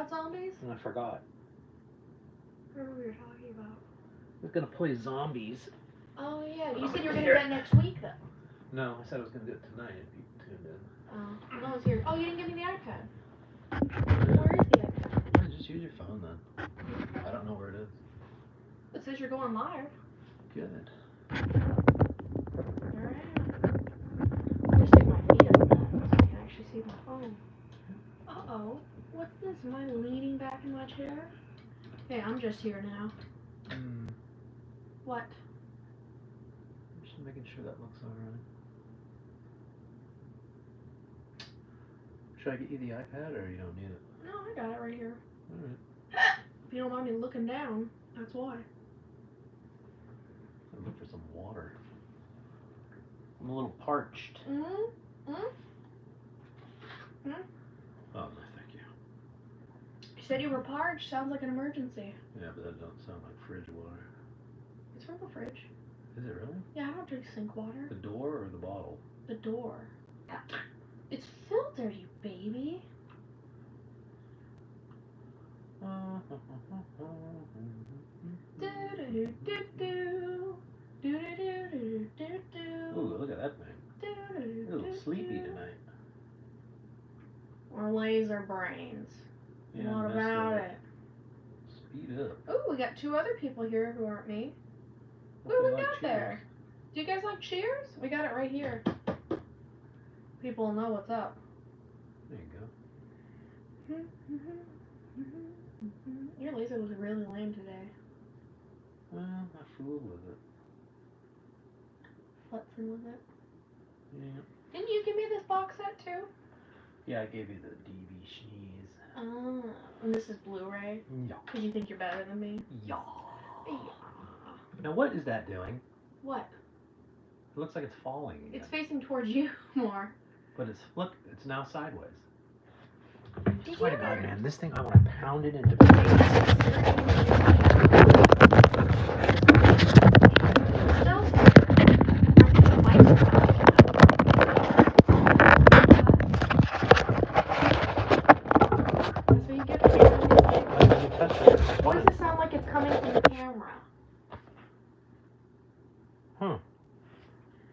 about zombies? And I forgot. I don't know what you're talking about. I was gonna play zombies. Oh yeah, you said you were gonna do that next week though. No, I said I was gonna do it tonight if you tuned in. Oh, no one's here. Oh, you didn't give me the iPad. Where is the iPad? Yeah, just use your phone then. I don't know where it is. It says you're going live. Good. Alright. Just stick my feet up that so I can actually see my phone. Uh-oh. What's this? Am I leaning back in my chair? Hey, I'm just here now. What? Just making sure that looks alright. Should I get you the iPad or you don't need it? No, I got it right here. Alright. If you don't mind me looking down, that's why. I'm looking for some water. I'm a little parched. Mm-hmm. Oh, no, thank you. You said you were parched. Sounds like an emergency. Yeah, but that don't sound like fridge water. It's from the fridge. Is it really? Yeah, I don't drink sink water. The door or the bottle? The door. It's filtered, you baby. Ooh, look at that thing. You're a little sleepy tonight. Or laser brains. Yeah, What messed about up. it? Speed up. Ooh, we got 2 other people here who aren't me. Hope Ooh, you look like out there. Do you guys like Cheers? We got it right here. People will know what's up. There you go. Your laser was really lame today. Well, I fooled with it. Futzing with it. Yeah. Didn't you give me this box set too? Yeah, I gave you the DV Schneeze. Oh, and this is Blu-ray? Yeah. Because you think you're better than me? Yeah. Yeah. Now what is that doing? What? It looks like it's falling again. It's facing towards you more. But it's, look, it's now sideways. Did Swear you to God, ever- man, this thing, I want to pound it into pieces. Still? The mic's That's what you get for Why did you touch it? Why does it sound like it's coming from the camera? Huh.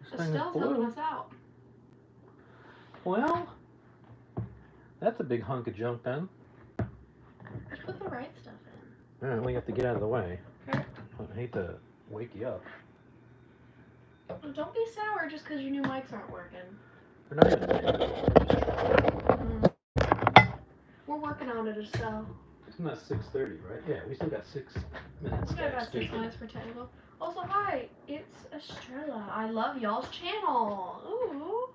This thing is Estelle's helping blue. us out. Well, that's a big hunk of junk then. Just put the right stuff in. Alright, we have to get out of the way. Okay. I hate to wake you up. Well, don't be sour just because your new mics aren't working. We're not even We're working on it, Estelle. Isn't that 6:30, right? Yeah, we still got 6 minutes. We got about 6 minutes for technical. Also, hi, it's Estrella. I love y'all's channel. Ooh,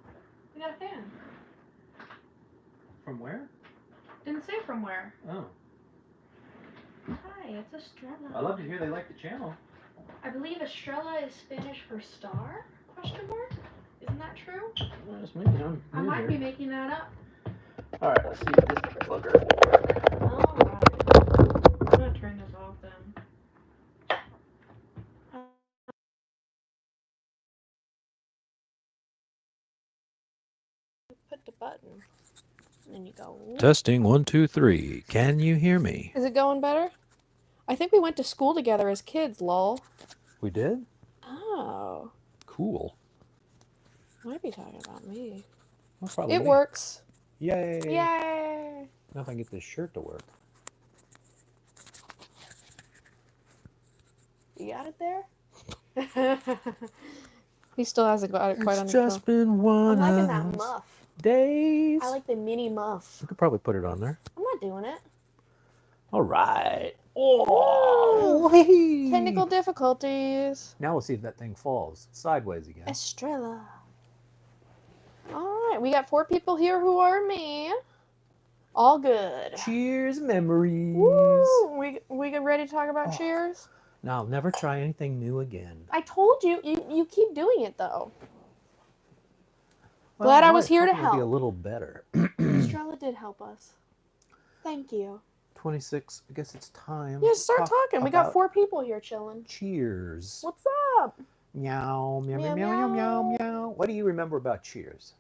we got a fan. From where? Didn't say from where. Oh. Hi, it's Estrella. I love to hear they like the channel. I believe Estrella is Spanish for star? Question mark? Isn't that true? Well, it's maybe I might be making that up. Alright, let's see if this plugger will work. Alright. I'm gonna turn this off then. Put the button. And then you go. Testing 1 2 3. Can you hear me? Is it going better? I think we went to school together as kids, lol. We did? Oh. Cool. Might be talking about me. Well, probably It me. works. Yay. Yay. Now if I can get this shirt to work. You got it there? He still hasn't got it quite It's under just control. been one I'm liking of that those muff. days. I like the mini muff. You could probably put it on there. I'm not doing it. All right. Oh, hey. Technical difficulties. Now we'll see if that thing falls sideways again. Estrella. All right, we got 4 people here who are me. All good. Cheers, memories. Woo! We get ready to talk about Cheers? Now, I'll never try anything new again. I told you. You keep doing it, though. Well, Glad I was here to Be a help. little better. Estrella did help us. Thank you. 26. I guess it's time. Yeah, to start talk talking. We got about 4 people here chilling. Cheers. What's up? Meow, meow, meow, Meow, meow, meow, meow, meow. meow. What do you remember about Cheers?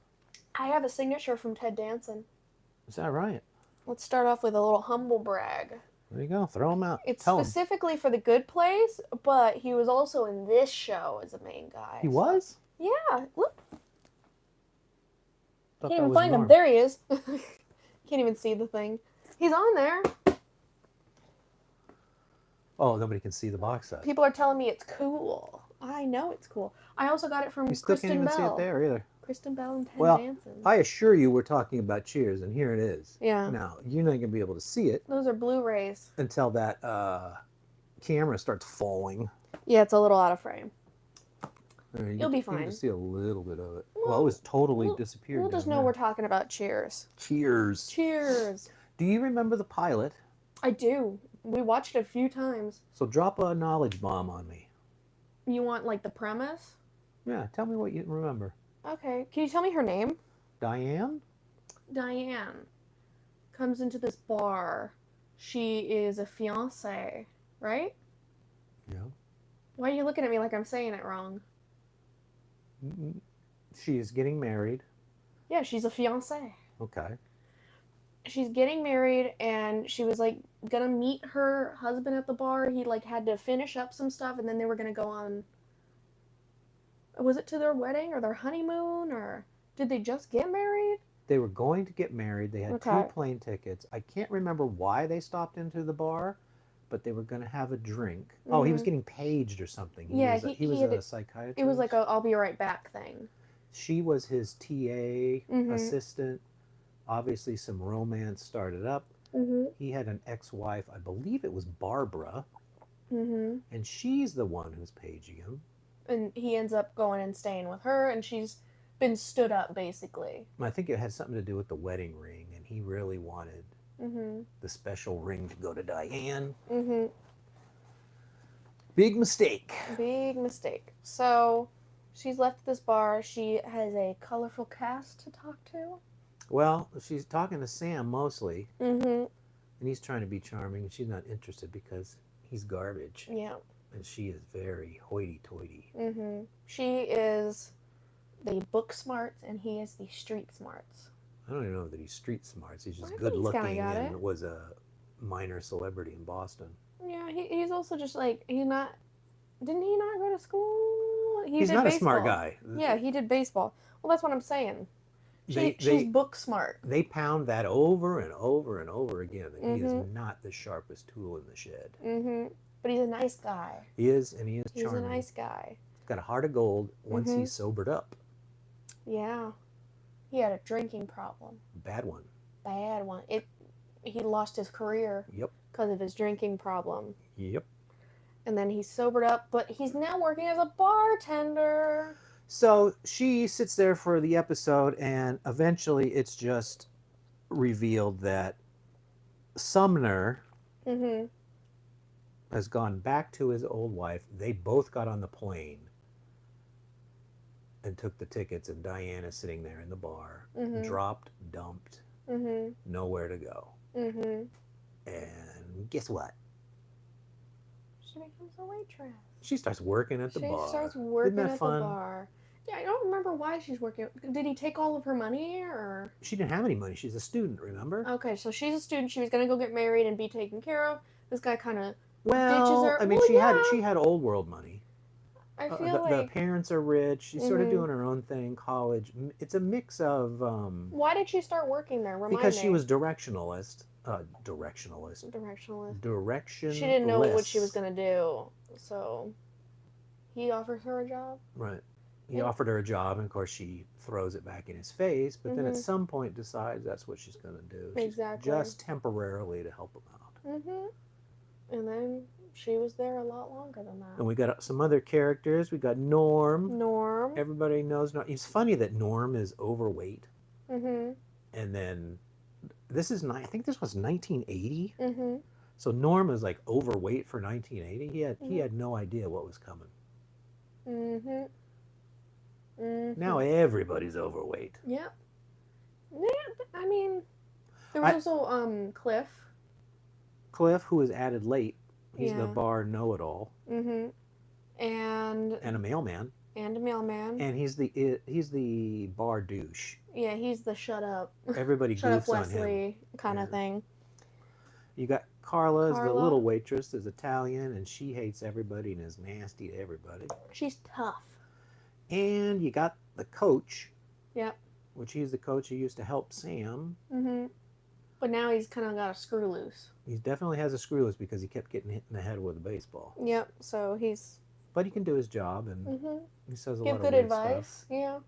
I have a signature from Ted Danson. Is that right? Let's start off with a little humble brag. There you go. Throw him out. It's Tell him. specifically for The Good Place, but he was also in this show as a main guy. He so- was? Yeah. Look. Thought Can't that even was find him. Norm. There he is. Can't even see the thing. He's on there. Oh, nobody can see the box set. People are telling me it's cool. I know it's cool. I also got it from You still Kristen can't even Bell. see it there either. Kristen Bell and Ted Well, Danson. I assure you we're talking about Cheers, and here it is. Yeah. Now, you're not going to be able to see it Those are Blu-rays. until that camera starts falling. Yeah, it's a little out of frame. You'll be You fine. can just see a little bit of it. Well, Well, it was totally we'll- disappeared. We'll just down know there. we're talking about Cheers. Cheers. Cheers. Do you remember the pilot? I do. We watched it a few times. So drop a knowledge bomb on me. You want, like, the premise? Yeah, tell me what you remember. Okay. Can you tell me her name? Diane? Diane comes into this bar. She is a fiancée, right? Yeah. Why are you looking at me like I'm saying it wrong? She is getting married. Yeah, she's a fiancée. Okay. She's getting married, and she was, like, gonna meet her husband at the bar. He, like, had to finish up some stuff, and then they were gonna go on... Was it to their wedding or their honeymoon, or did they just get married? They were going to get married. They had Okay. 2 plane tickets. I can't remember why they stopped into the bar, but they were going to have a drink. Oh, he was Mhm. getting paged or something. Yeah, was a, he he was had a it- psychiatrist. It was like a I'll be right back thing. She was his TA Mhm. assistant. Obviously, some romance started up. Mm-hmm. He had an ex-wife, I believe it was Barbara, Mm-hmm. and she's the one who's paging him. And he ends up going and staying with her, and she's been stood up, basically. I think it had something to do with the wedding ring, and he really wanted Mm-hmm. the special ring to go to Diane. Mm-hmm. Big mistake. Big mistake. So, she's left this bar. She has a colorful cast to talk to. Well, she's talking to Sam mostly, Mm-hmm. and he's trying to be charming, and she's not interested because he's garbage, Yeah. and she is very hoity-toity. Mm-hmm. She is the book smarts, and he is the street smarts. I don't even know that he's street smarts. He's just I think good he's kinda looking got and it. was a minor celebrity in Boston. Yeah, he's also just like, he's not... Didn't he not go to school? He He's did not a baseball. smart guy. Yeah, he did baseball. Well, that's what I'm saying. They- She's they- book smart. They pound that over and over and over again. That He is Mhm. not the sharpest tool in the shed. Mm-hmm. But he's a nice guy. He is, and he is He's charming. a nice guy. He's got a heart of gold once Mhm. he's sobered up. Yeah. He had a drinking problem. Bad one. Bad one. He lost his career Yep. because of his drinking problem. Yep. And then he sobered up, but he's now working as a bartender. So she sits there for the episode, and eventually it's just revealed that Sumner Mm-hmm. has gone back to his old wife. They both got on the plane and took the tickets, and Diane is sitting there in the bar, Mhm. dropped, dumped, Mm-hmm. nowhere to go. Mm-hmm. And guess what? She becomes a waitress. She starts working at the She bar. starts working that at fun? the bar. Yeah, I don't remember why she's working. Did he take all of her money, or? She didn't have any money. She's a student, remember? Okay, so she's a student. She was gonna go get married and be taken care of. This guy kind of. Well, her. I mean, Well, she yeah. had old world money. I feel The like. parents are rich. She's sort of Mhm. doing her own thing. College. It's a mix of Why did she start working there? Remind because me. she was directionalist. Directionalist. Directionalist. Direction. She didn't know what she was gonna do, so he offers her a job. Right. He Yeah. offered her a job, and of course she throws it back in his face. But then at Mhm. some point decides that's what she's going to do. She's Exactly. Just temporarily to help him out. Mm-hmm. And then she was there a lot longer than that. And we got some other characters. We got Norm. Norm. Everybody knows Norm. It's funny that Norm is overweight, Mm-hmm. and then I think this was 1980. Mm-hmm. So Norm is like overweight for 1980. He Mhm. had no idea what was coming. Mm-hmm. Mm-hmm. Now everybody's overweight. Yep. Yeah, I mean, there was also Cliff. Cliff, who was added late, he's the Yeah. bar know-it-all, Mm-hmm. And and a mailman, a mailman. and he's the bar douche. Yeah, he's the shut up. Everybody Shut up, goofs on him. Wesley kind Yeah. of thing. You got Carla, as the Carla. little waitress, is Italian, and she hates everybody and is nasty to everybody. She's tough. And you got the coach, Yep. which he's the coach who used to help Sam. Mm-hmm. But now he's kind of got a screw loose. He definitely has a screw loose because he kept getting hit in the head with a baseball. Yep. So he's But he can do his job, and mm-hmm. he says a give lot good of weird advice. stuff. Yeah.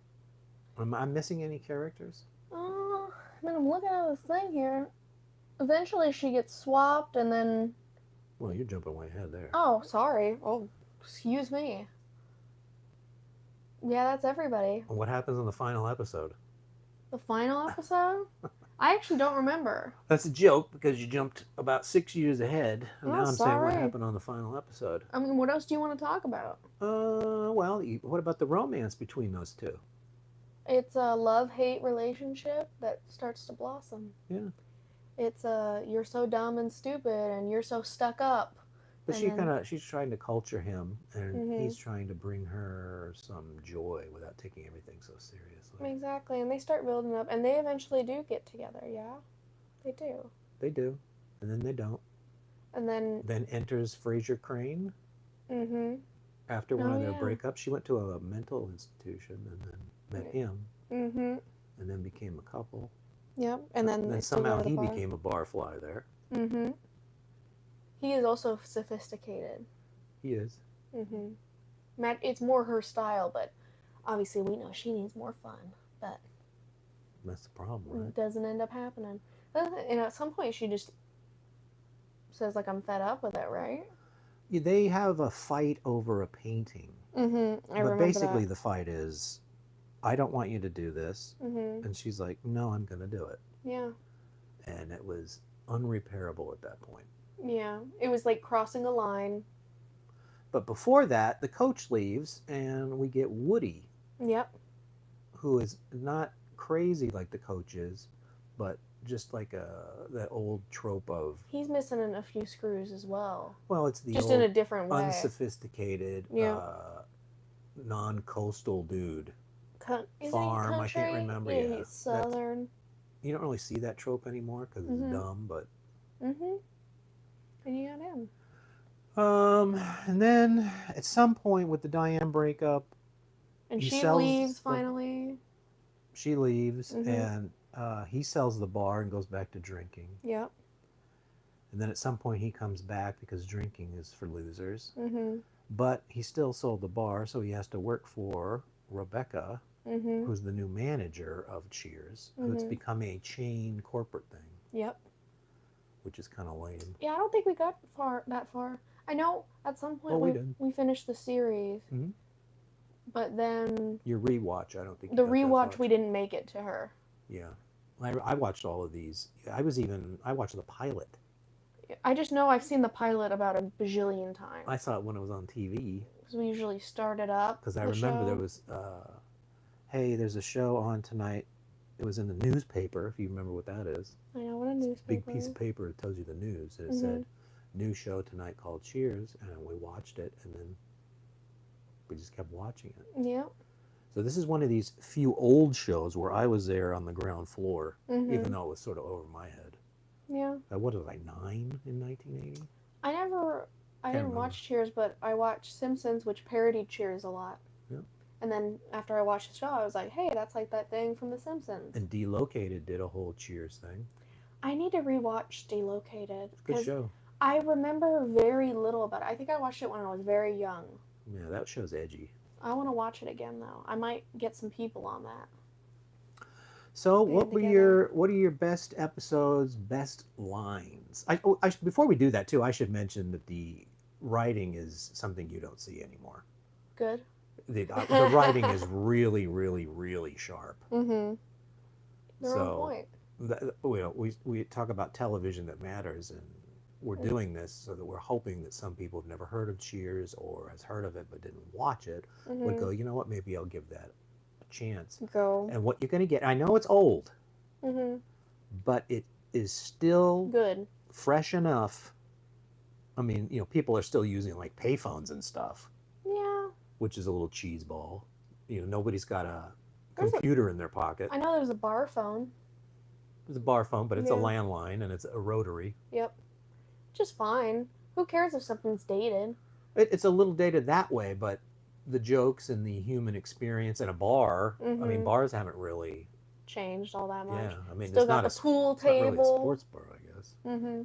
Am I missing any characters? I mean, I'm looking at this thing here. Eventually, she gets swapped, and then. Well, you're jumping way ahead there. Oh, sorry. Oh, excuse me. Yeah, that's everybody. What happens in the final episode? The final episode? I actually don't remember. That's a joke because you jumped about 6 years ahead. And Oh, now I'm saying what sorry. happened on the final episode. I mean, what else do you want to talk about? Well, what about the romance between those two? It's a love-hate relationship that starts to blossom. Yeah. It's you're so dumb and stupid, and you're so stuck up. But And she's trying to culture him, and Mhm. he's trying to bring her some joy without taking everything so seriously. Exactly, and they start building up, and they eventually do get together. Yeah, they do. They do, and then they don't. And then, Then enters Fraser Crane mm-hmm, after one Oh, of their yeah. breakups. She went to a mental institution and then met him, mm-hmm, and then became a couple. yep. And then they still go somehow to the he bar. became a barfly there. Mm-hmm. He is also sophisticated. He is. Mm-hmm. Matt, it's more her style, but obviously we know she needs more fun. But That's the problem, it right? doesn't end up happening. And at some point, she just says, like, I'm fed up with it, right? Yeah, they have a fight over a painting. Mm-hmm. I But remember basically, that. the fight is, I don't want you to do this. Mm-hmm. And she's like, no, I'm going to do it. Yeah. And it was unrepairable at that point. Yeah. It was like crossing a line. But before that, the coach leaves, and we get Woody, Yep. who is not crazy like the coach is, but just like that old trope of, He's missing a few screws as well. well, it's the Just old in a different way. unsophisticated, Yeah. non-coastal dude. Isn't he farm, I can't country? remember, Yeah, yeah. he's That's- southern. You don't really see that trope anymore because it's Mhm. dumb, but Mm-hmm. And you got him. and then at some point with the Diane breakup, And He she sells leaves the- finally. she leaves Mhm. and he sells the bar and goes back to drinking. Yep. And then at some point he comes back because drinking is for losers. Mm-hmm. But he still sold the bar, so he has to work for Rebecca, Mm-hmm. who's the new manager of Cheers. Who's Mhm. become a chain corporate thing, Yep. which is kind of lame. Yeah, I don't think we got that far. I know at some point Oh, we did. we finished the series, Mhm. but then Your rewatch, I don't think you the got that rewatch far. we didn't make it to her. Yeah, I watched all of these. I watched the pilot. I just know I've seen the pilot about a bajillion times I saw it when it was on TV because we usually start it up. because I the remember there show. was, hey, there's a show on tonight. It was in the newspaper, if you remember what that is. I know what a newspaper. Big piece of paper that tells you the news, and it Mhm. said new show tonight called Cheers, and we watched it, and then we just kept watching it. Yep. So this is one of these few old shows where I was there on the ground floor, Mm-hmm. even though it was sort of over my head. Yeah. What was I, 9 in 1980? I didn't remember. watch Cheers, but I watched Simpsons, which parodied Cheers a lot. Yep. And then after I watched the show, I was like, hey, that's like that thing from The Simpsons. And Delocated did a whole Cheers thing. I need to rewatch Delocated. It's a good 'cause show. I remember very little about it. I think I watched it when I was very young. Yeah, that show's edgy. I want to watch it again, though. I might get some people on that. So, Band together. what are your best episodes, best lines? Before we do that too, I should mention that the writing is something you don't see anymore. Good. The writing is really, really, really sharp. Mm-hmm. They're on So, point. We talk about television that matters, and we're Mm. doing this so that we're hoping that some people have never heard of Cheers or has heard of it but didn't watch it would Mhm. go, you know what, maybe I'll give that a chance. Go. And what you're going to get, I know it's old, Mm-hmm. but it is still Good. fresh enough. I mean, people are still using like payphones and stuff, Yeah. which is a little cheese ball. Nobody's got a There's a- computer in their pocket. I know there's a bar phone. It's a bar phone, but it's a Yeah. landline and it's a rotary. Yep. Just fine. Who cares if something's dated? It's a little dated that way, but the jokes and the human experience in a bar, I mean, Mhm. bars haven't really, Changed all that much. yeah, I mean, Still it's got not the pool it's not really a table. sports bar, I guess. Mm-hmm.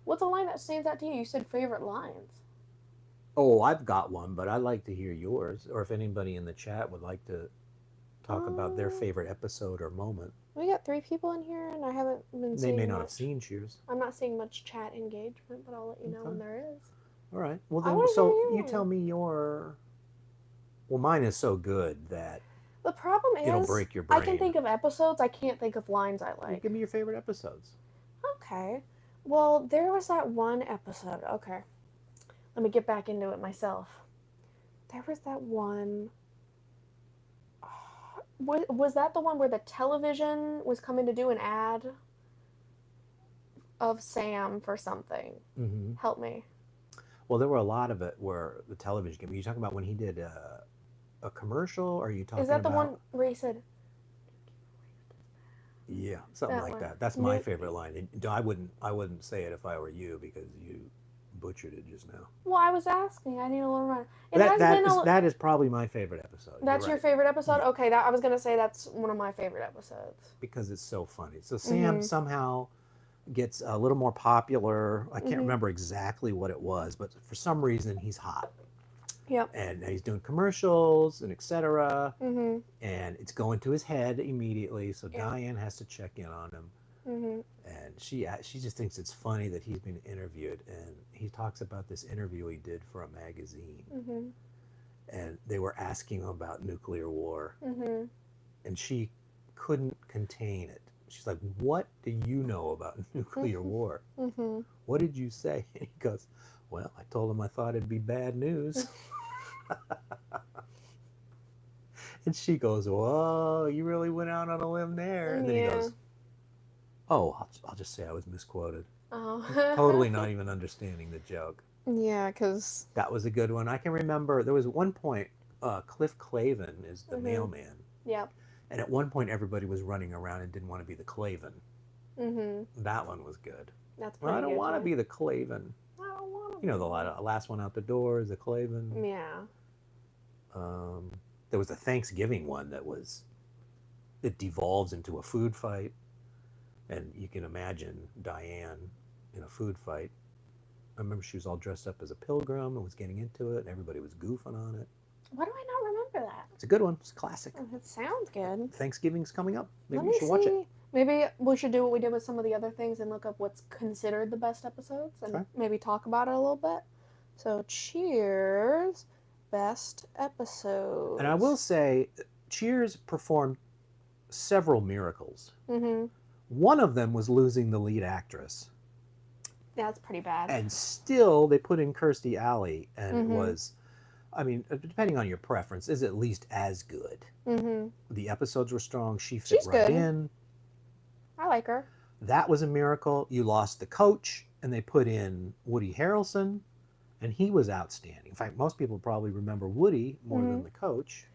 What's a line that stands out to you? You said favorite lines. Oh, I've got one, but I'd like to hear yours, or if anybody in the chat would like to talk about their favorite episode or moment. We got 3 people in here, and I haven't been They seeing may not have much. seen Cheers. I'm not seeing much chat engagement, but I'll let you know Okay. when there is. All right. Well, I then, wanna so hear you yours. tell me your. Well, mine is so good that The problem it'll is, break your brain. I can think of episodes. I can't think of lines I Well, like. give me your favorite episodes. Okay. Well, there was that one episode. Okay. Let me get back into it myself. There was that one. Was that the one where the television was coming to do an ad of Sam for something? Mm-hmm. Help me. Well, there were a lot of it where the television game. Are you talking about when he did a commercial? Or are you talking Is that the about? one where he said, Yeah, something That like one. that. That's my Nuke- favorite line. And I wouldn't say it if I were you because you butchered it just now. well, I was asking. I need a little run. It has That been is that is probably my favorite episode. That's You're your right, favorite episode? Yeah. Okay, I was going to say that's one of my favorite episodes. because it's so funny. So Sam Mhm. somehow gets a little more popular. I can't Mhm. remember exactly what it was, but for some reason he's hot. Yep. And he's doing commercials and etc. Mhm. And it's going to his head immediately. So Yeah. Diane has to check in on him. Mhm. And she just thinks it's funny that he's been interviewed, and he talks about this interview he did for a magazine, Mhm. and they were asking him about nuclear war, Mhm. and she couldn't contain it. She's like, "What do you know about nuclear war? Mhm. What did you say?" And he goes, "Well, I told him I thought it'd be bad news." And she goes, "Whoa, you really went out on a limb there." And then Yeah. he goes, "Oh, I'll just say I was misquoted." Oh. Totally not even understanding the joke. Yeah, because. That was a good one. I can remember there was one point, Cliff Clavin is the Mhm. mailman. Yep. And at one point, everybody was running around and didn't want to be the Clavin. Mhm. That one was good. That's Well, pretty I don't good, want to yeah. be the Clavin. I don't want to. You know, the last one out the door is the Clavin. Yeah. There was a Thanksgiving one it devolves into a food fight. And you can imagine Diane in a food fight. I remember she was all dressed up as a pilgrim and was getting into it, and everybody was goofing on it. Why do I not remember that? It's a good one. It's a classic. It sounds good. Thanksgiving's coming up. Maybe Let you me should watch it. see. Maybe we should do what we did with some of the other things and look up what's considered the best episodes and Okay. maybe talk about it a little bit. So, Cheers, best episodes. And I will say, Cheers performed several miracles. Mm-hmm. One of them was losing the lead actress. That's pretty bad. And still, they put in Kirstie Alley, and it Mhm. was, I mean, depending on your preference, is at least as good. Mm-hmm. The episodes were strong. She fit She's right good. in. I like her. That was a miracle. You lost the coach, and they put in Woody Harrelson, and he was outstanding. In fact, most people probably remember Woody more than the coach.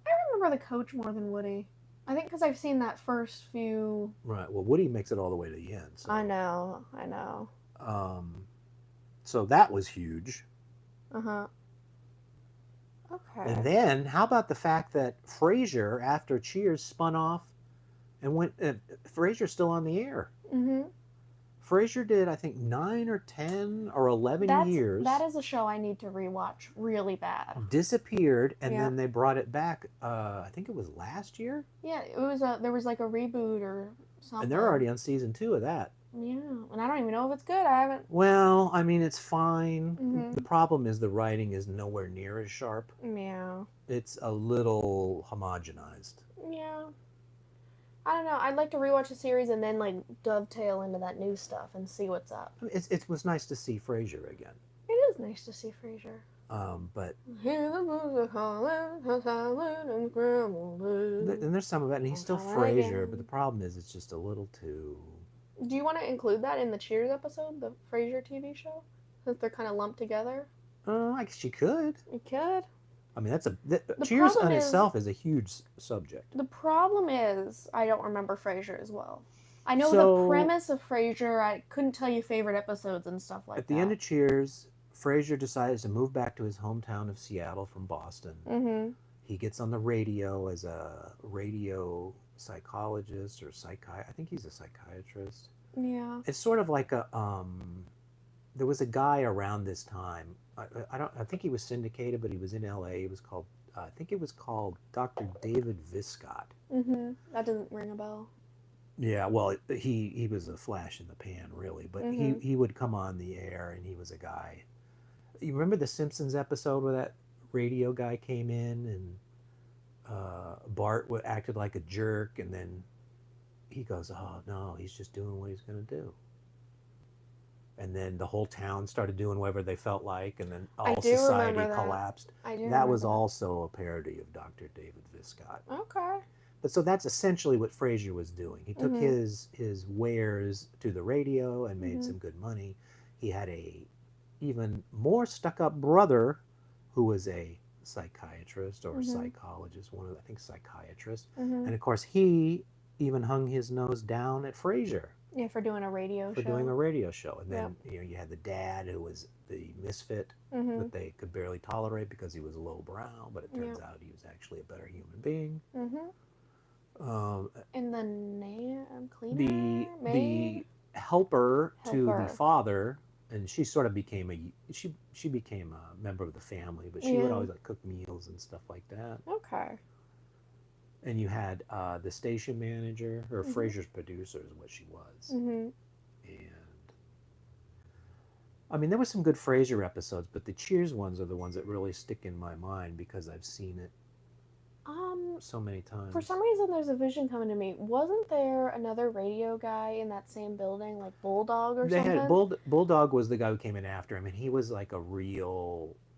I remember the coach more than Woody. I think because I've seen that first few. Right. Well, Woody makes it all the way to the end. So. I know. So that was huge. Uh-huh. Okay. And then, how about the fact that Frasier, after Cheers, spun off and went. Frasier's still on the air. Mm-hmm. Frasier did, I think, 9 or 10 or 11 years. That is a show I need to rewatch really bad. Disappeared, and Yeah. then they brought it back. I think it was last year, Yeah, there was like a reboot or something. and they're already on season 2 of that. Yeah, and I don't even know if it's good. I haven't. Well, I mean, it's fine. Mhm. The problem is the writing is nowhere near as sharp. Yeah. It's a little homogenized. Yeah. I don't know. I'd like to rewatch the series and then like dovetail into that new stuff and see what's up. I mean, it was nice to see Frasier again, It is nice to see Frasier. but Hear the music calling, the silent and scrambled. and there's some of it, and he's still All right Frasier. again. But the problem is, it's just a little too. Do you want to include that in the Cheers episode, the Frasier TV show? Since they're kind of lumped together? I guess you could. You could. I mean, The Cheers problem on is- itself is a huge subject. The problem is, I don't remember Frasier as well. I know So- the premise of Frasier. I couldn't tell you favorite episodes and stuff like At the end of Cheers, Frasier decides to move back to his hometown of Seattle from Boston. Mm-hmm. He gets on the radio as a radio psychologist or I think he's a psychiatrist. Yeah. It's sort of like a there was a guy around this time. I think he was syndicated, but he was in LA. He was called I think it was called Dr. David Viscott. Mm-hmm. That doesn't ring a bell. Yeah, well, he was a flash in the pan, really, but he would come on the air, and he was a guy. You remember the Simpsons episode where that radio guy came in and Bart acted like a jerk, and then he goes, "Oh no, he's just doing what he's going to do." And then the whole town started doing whatever they felt like, and then all do society remember that. collapsed. I do. That was remember also a parody of Dr. David Viscott. Okay. But so that's essentially what Frasier was doing. He took Mhm. his wares to the radio and made Mhm. some good money. He had a even more stuck-up brother who was a psychiatrist or Mhm. psychologist, I think psychiatrist. Mm-hmm. And of course, he even hung his nose down at Frasier Yeah, for doing a radio for show. doing a radio show. And then you had the dad who was the misfit Mm-hmm. that they could barely tolerate because he was lowbrow, but it turns out he was actually a better human being. Mm-hmm. Um, And the cleaner, the maid? helper to the Helper. father, and she sort of became she became a member of the family, but she would Yeah. always like cook meals and stuff like that. Okay. And you had the station manager, or Mhm. Frasier's producer is what she was. Mm-hmm. And I mean, there were some good Frasier episodes, but the Cheers ones are the ones that really stick in my mind because I've seen it so many times. For some reason, there's a vision coming to me. Wasn't there another radio guy in that same building, like Bulldog or They something? had Bulldog was the guy who came in after him, and he was like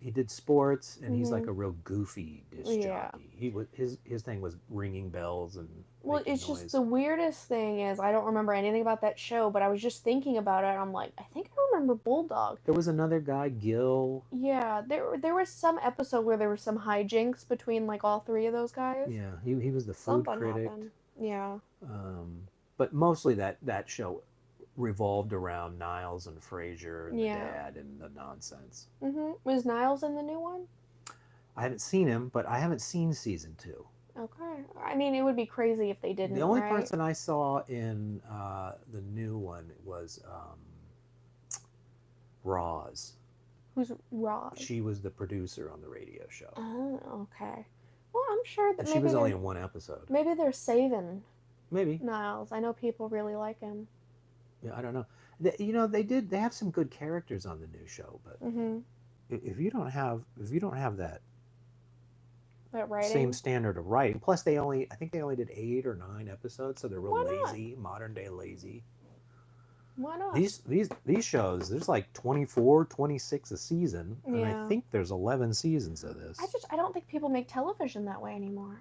he did sports, and he's like a real goofy disc Yeah. jockey. He was his thing was ringing bells and Well, making it's noise. just the weirdest thing is I don't remember anything about that show, but I was just thinking about it. And I'm like, I think I remember Bulldog. There was another guy, Gil. Yeah, there was some episode where there was some hijinks between like all three of those guys. Yeah, he was the food Something critic. happened. Yeah. But mostly that show revolved around Niles and Frasier and Yeah. the dad and the nonsense. Was Niles in the new one? I haven't seen him, but I haven't seen season 2. Okay. I mean, it would be crazy if they didn't. The only right? person I saw in the new one was Roz. Who's Roz? She was the producer on the radio show. Oh, okay. Well, I'm sure that And maybe she was only they're- in one episode. maybe they're saving Maybe. Niles. I know people really like him. Yeah, I don't know. They have some good characters on the new show, but Mm-hmm. if you don't have that That writing. same standard of writing, plus I think they only did 8 or 9 episodes, so they're real Why not? lazy, modern day lazy. Why not? These shows, there's like 24, 26 a season, and Yeah. I think there's 11 seasons of this. I don't think people make television that way anymore.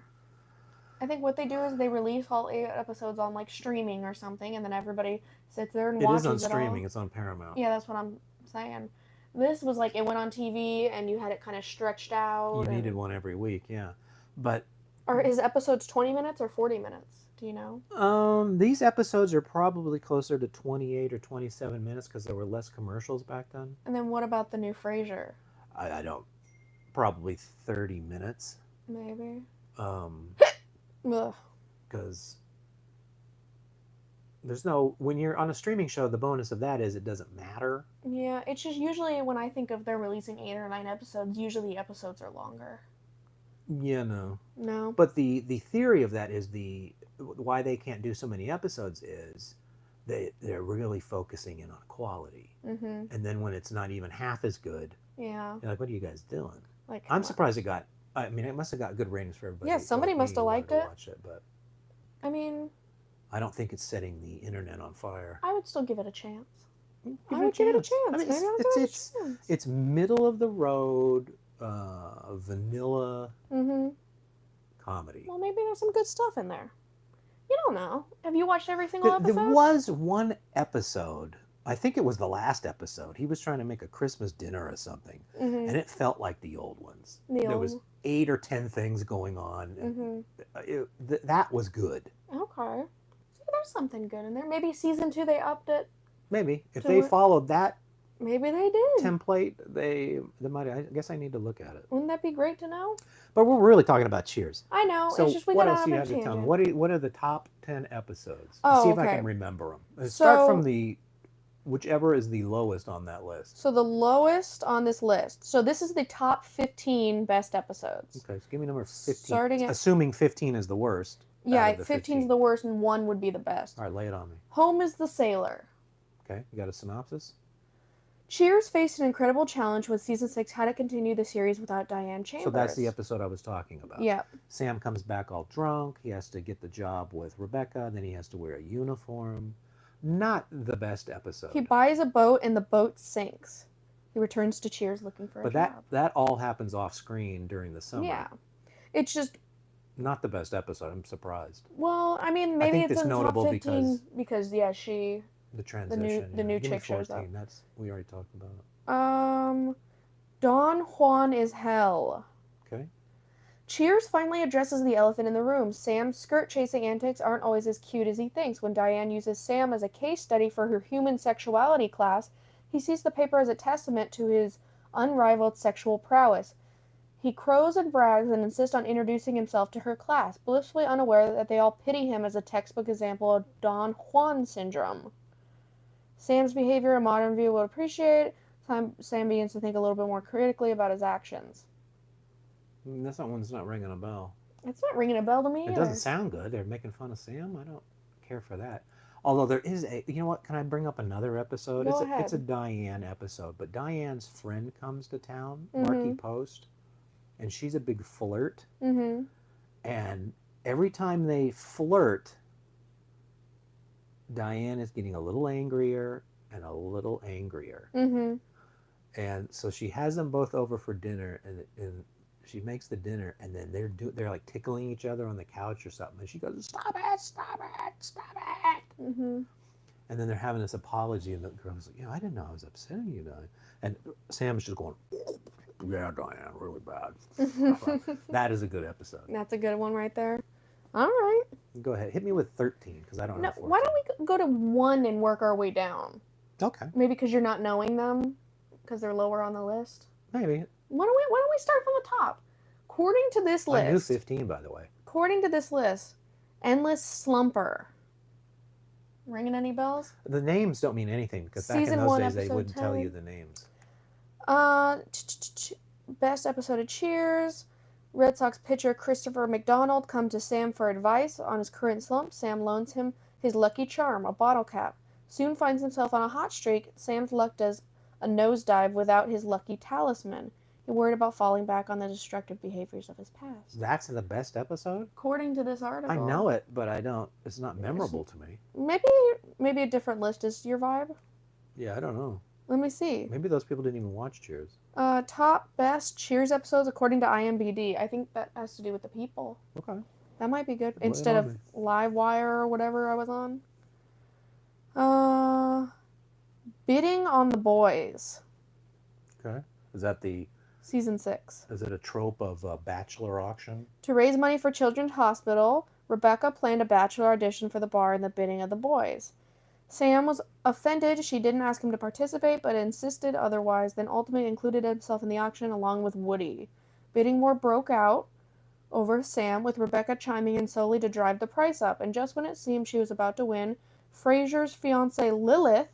I think what they do is they release all 8 episodes on like streaming or something, and then everybody sits there and It watches is on it streaming. all. It's on Paramount. Yeah, that's what I'm saying. This was like it went on TV and you had it kind of stretched out. You and- needed one every week, yeah. But Or is episodes 20 minutes or 40 minutes? Do you know? these episodes are probably closer to 28 or 27 minutes because there were less commercials back then. And then what about the new Frasier? I don't. Probably 30 minutes. Maybe. Ugh. Because there's no, when you're on a streaming show, the bonus of that is it doesn't matter. Yeah, it's just usually when I think of they're releasing 8 or 9 episodes, usually the episodes are longer. Yeah, no. No. But the theory of that is why they can't do so many episodes is they're really focusing in on quality. Mm-hmm. And then when it's not even half as good, Yeah. you're like, what are you guys doing? Like I'm surprised it must have got good ratings for everybody. Yeah, somebody like must me have who wanted liked to it. Watch it, but I mean, I don't think it's setting the internet on fire. I would still give it a chance. Give I it would give it a I chance. mean, Maybe I'll give it a it's chance. it's middle of the road, vanilla Mm-hmm. comedy. Well, maybe there's some good stuff in there. You don't know. Have you watched every single There episode? was one episode. I think it was the last episode. He was trying to make a Christmas dinner or something, Mm-hmm. and it felt like the old ones. The There old- was 8 or 10 things going on. And that was good. Okay. See, there's something good in there. Maybe season 2 they upped it. Maybe if So they what- followed that Maybe they did. template, they might. I guess I need to look at it. Wouldn't that be great to know? But we're really talking about Cheers. I know. So it's just we what got else out do you of have to tell me? tangent. What are the top 10 episodes? Oh, See if I okay. can remember them. Start So- from the whichever is the lowest on that list. So the lowest on this list. So this is the top 15 best episodes. Okay, so give me number 15. Starting at- Assuming 15 is the worst. Yeah, out of the 15 is 15. the worst and 1 would be the best. All right, lay it on me. Home is the sailor. Okay, you got a synopsis? Cheers faced an incredible challenge with season 6 how to continue the series without Diane Chambers. So that's the episode I was talking about. Yeah. Sam comes back all drunk. He has to get the job with Rebecca. Then he has to wear a uniform. Not the best episode. He buys a boat and the boat sinks. He returns to Cheers looking for a But job. that all happens off screen during the summer. Yeah. It's just, Not the best episode. I'm surprised. well, I mean, maybe think it's it's in the top notable 15 because yeah, she The transition. the new Give me chick shows up. 14. That's we already talked about. Don Juan is hell. Okay. Cheers finally addresses the elephant in the room. Sam's skirt chasing antics aren't always as cute as he thinks. When Diane uses Sam as a case study for her human sexuality class, he sees the paper as a testament to his unrivaled sexual prowess. He crows and brags and insists on introducing himself to her class, blissfully unaware that they all pity him as a textbook example of Don Juan syndrome. Sam's behavior a modern view will appreciate. Sam begins to think a little bit more critically about his actions. That's not one's not ringing a bell. It's not ringing a bell to me It either. doesn't sound good. They're making fun of Sam. I don't care for that. Although there is a, you know what? Can I bring up another episode? Go It's a ahead. Diane episode, but Diane's friend comes to town, Marky Mhm. Post, and she's a big flirt. Mm-hmm. And every time they flirt, Diane is getting a little angrier and a little angrier. Mm-hmm. And so she has them both over for dinner, and she makes the dinner, and then they're like tickling each other on the couch or something, and she goes, "Stop it! Stop it! Stop it!" Mm-hmm. And then they're having this apology, and the girl's like, I didn't know I was upsetting you, Diane. And Sam's just going, "Yeah, Diane, really bad." That is a good episode. That's a good one right there. All right. Go ahead, hit me with 13 because I don't No, know. 14. why don't we go to 1 and work our way down? Okay, Maybe because you're not knowing them, because they're lower on the list. maybe. Why don't we start from the top? According to this I knew list, 15, by the way. according to this list, Endless Slumper. Ringing any bells? The names don't mean anything because back in Season those 1, days they episode wouldn't tell 10. you the names. Best episode of Cheers. Red Sox pitcher Christopher McDonald comes to Sam for advice on his current slump. Sam loans him his lucky charm, a bottle cap. Soon finds himself on a hot streak. Sam's luck does a nosedive without his lucky talisman. He's worried about falling back on the destructive behaviors of his past. That's the best episode? According to this article. I know it, but I don't. It's not memorable to me. Maybe a different list is your vibe. Yeah, I don't know. Let me see. Maybe those people didn't even watch Cheers. Top best Cheers episodes according to IMDb. I think that has to do with the people. Okay. That might be good Lay it instead on of me. Livewire or whatever I was on. Bidding on the Boys, Okay. Is that season 6. is it a trope of a bachelor auction? To raise money for Children's Hospital, Rebecca planned a bachelor audition for the bar in the bidding of the boys. Sam was offended she didn't ask him to participate, but insisted otherwise, then ultimately included himself in the auction along with Woody. Bidding war broke out over Sam, with Rebecca chiming in solely to drive the price up, and just when it seemed she was about to win, Fraser's fiancée Lilith,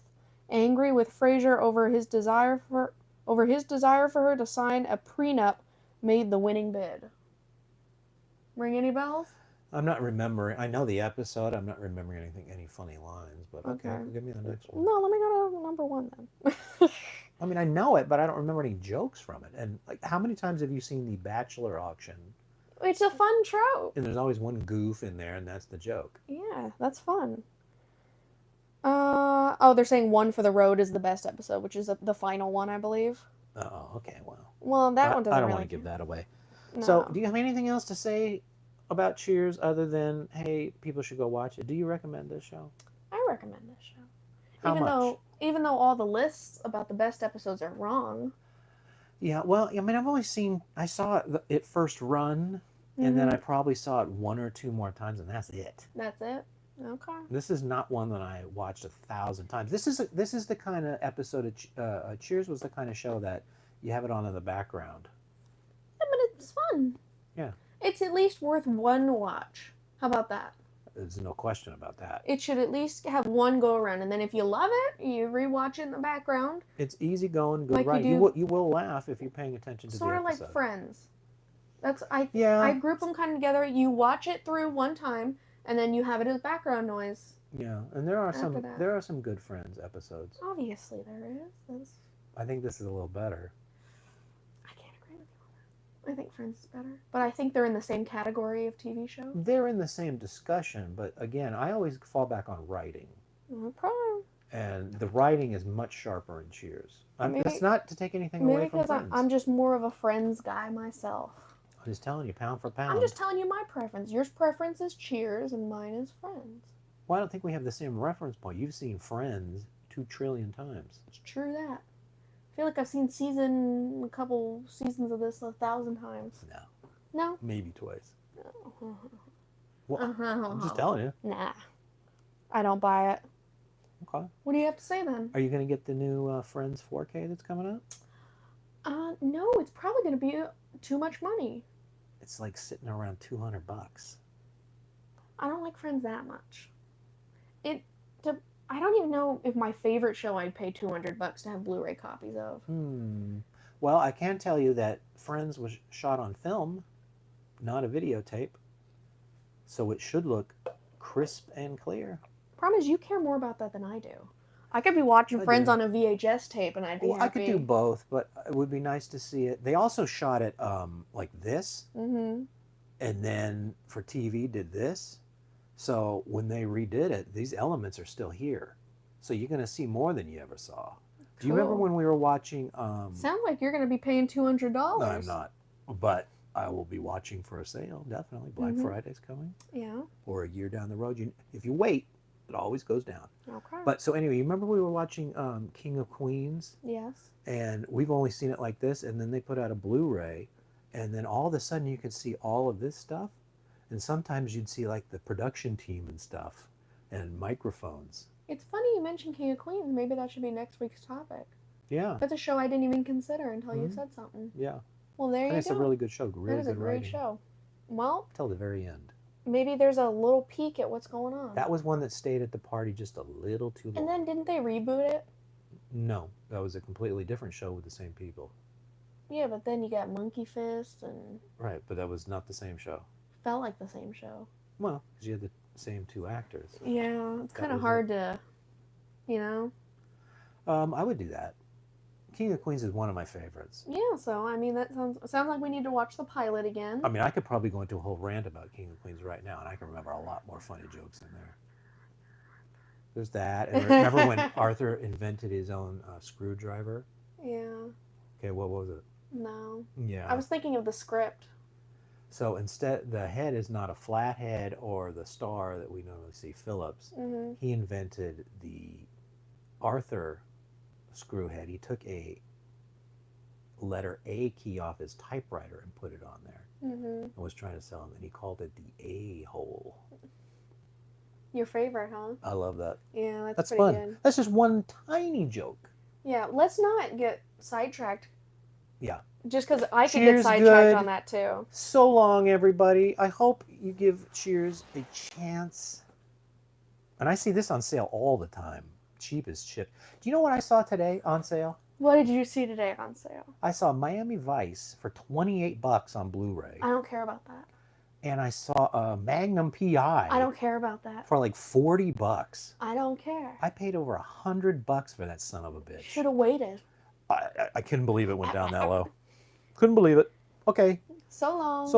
angry with Fraser over his desire for her to sign a prenup, made the winning bid. Ring any bells? I'm not remembering. I know the episode. I'm not remembering any funny lines, but okay. Okay. Give me the next one. No, let me go to number 1 then. I mean, I know it, but I don't remember any jokes from it. And like, how many times have you seen the bachelor auction? It's a fun trope. And there's always one goof in there, and that's the joke. Yeah, that's fun. They're saying One for the Road is the best episode, which is the final one, I believe. Oh, okay. Well, Well, that one doesn't I don't really want to give that away. No. So, do you have anything else to say about Cheers other than, hey, people should go watch it? Do you recommend this show? I recommend this show. How much? Even though all the lists about the best episodes are wrong. Yeah, well, I mean, I saw it first run, and then I Mhm. probably saw it one or two more times, and that's it. That's it. Okay. This is not one that I watched 1,000 times. This is the kind of episode of Cheers was the kind of show that you have it on in the background. Yeah, but it's fun. Yeah. It's at least worth one watch. How about that? There's no question about that. It should at least have one go around, and then if you love it, you rewatch it in the background. It's easy going, good Like you ride. do- You will laugh if you're paying attention to Sort the of like episode. Friends. That's I Yeah. group them kind of together. You watch it through one time, and then you have it as background noise. Yeah, and there are After that. there are some good Friends episodes. Obviously, there is. I think this is a little better. I can't agree with you on that. I think Friends is better, but I think they're in the same category of TV show. They're in the same discussion, but again, I always fall back on writing. No problem. And the writing is much sharper in Cheers. Maybe- That's not to take anything Maybe away from because Friends. I'm just more of a Friends guy myself. I'm just telling you, pound for pound. I'm just telling you my preference. Your preference is Cheers, and mine is Friends. Well, I don't think we have the same reference point. You've seen Friends 2 trillion times. It's true that. I feel like I've seen a couple seasons of this 1,000 times. No, No? maybe twice. Uh-huh. Well, I'm just telling you. Nah. I don't buy it. Okay. What do you have to say then? Are you going to get the new Friends 4K that's coming out? No, it's probably going to be too much money. It's like sitting around $200. I don't like Friends that much. I don't even know if my favorite show I'd pay $200 to have Blu-ray copies of. Well, I can tell you that Friends was shot on film, not a videotape. So it should look crisp and clear. Problem is, you care more about that than I do. I could be watching I Friends do. on a VHS tape and I'd be Well, I happy. could do both, but it would be nice to see it. They also shot it like this, Mm-hmm. and then for TV did this. So when they redid it, these elements are still here. So you're going to see more than you ever saw. Do you remember Cool. when we were watching? Sounds like you're going to be paying $200. No, I'm not. But I will be watching for a sale, definitely. Black Mhm. Friday's coming, Yeah. or a year down the road. If you wait, it always goes down. Okay. But so anyway, you remember we were watching King of Queens? Yes. And we've only seen it like this, and then they put out a Blu-ray, and then all of a sudden you could see all of this stuff, and sometimes you'd see like the production team and stuff, and microphones. It's funny you mentioned King of Queens. Maybe that should be next week's topic. Yeah, That's a show I didn't even consider until you Mhm. said something. yeah. Well, there And you it's go. a really good show, That really is a good great writing. show. Well, Till the very end. maybe there's a little peek at what's going on. That was one that stayed at the party just a little too long. And then didn't they reboot it? No, that was a completely different show with the same people. Yeah, but then you got Monkey Fist and Right, but that was not the same show. felt like the same show. Well, because you had the same two actors. Yeah, it's That kind of was it. hard to, you know. I would do that. King of Queens is one of my favorites. Yeah, so I mean that sounds like we need to watch the pilot again. I mean, I could probably go into a whole rant about King of Queens right now, and I can remember a lot more funny jokes in there. There's that. And remember when Arthur invented his own screwdriver? Yeah. Okay, what was it? No. Yeah. I was thinking of the script. So instead, the head is not a flat head or the star that we normally see, Phillips. Mhm. He invented the Arthur screw head. He took a letter A key off his typewriter and put it on there Mhm. and was trying to sell him, and he called it the A-hole. Your favorite, huh? I love that. Yeah, that's That's pretty fun. good. That's just one tiny joke. Yeah, let's not get sidetracked. Yeah. Just because I could Cheers, get sidetracked good. on that too. So long, everybody. I hope you give Cheers a chance. And I see this on sale all the time. Cheap as chip. Do you know what I saw today on sale? What did you see today on sale? I saw Miami Vice for $28 on Blu-ray. I don't care about that. And I saw Magnum PI I don't care about that. for like $40. I don't care. I paid over $100 for that son of a bitch. Should have waited. I couldn't believe it went down that low. Couldn't believe it. Okay. So long.